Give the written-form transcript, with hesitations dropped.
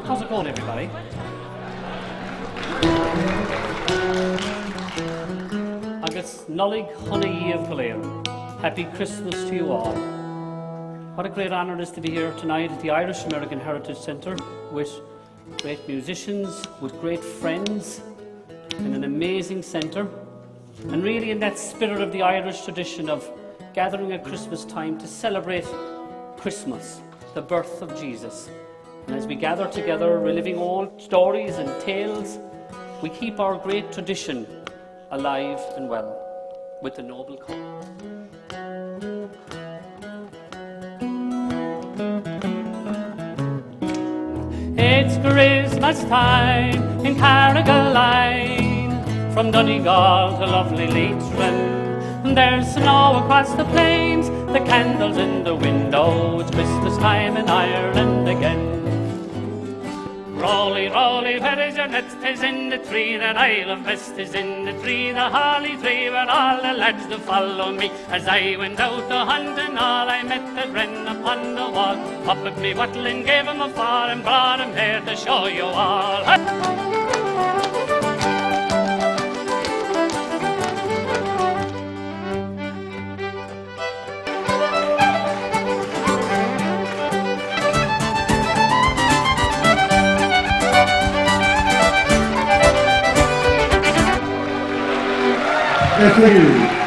How's it going, everybody? Agus Nullig Honey of Happy Christmas to you all. What a great honour it is to be here tonight at the Irish American Heritage Centre with great musicians, with great friends, in an amazing centre, and really in that spirit of the Irish tradition of gathering at Christmas time to celebrate Christmas, the birth of Jesus. And as we gather together, reliving old stories and tales, we keep our great tradition alive and well with the noble cause. It's Christmas time in Carrigaline, from Donegal to lovely Leitrim. There's snow across the plains, the candles in the window. It's Christmas time in Ireland again. Rolly, rolly, where is your net? 'Tis in the tree that I love best. 'Tis in the tree, the holly tree, where all the lads do follow me. As I went out to hunt and all, I met the wren upon the wall. Up at me wattle and gave him a fall and brought him here to show you all. Thank you.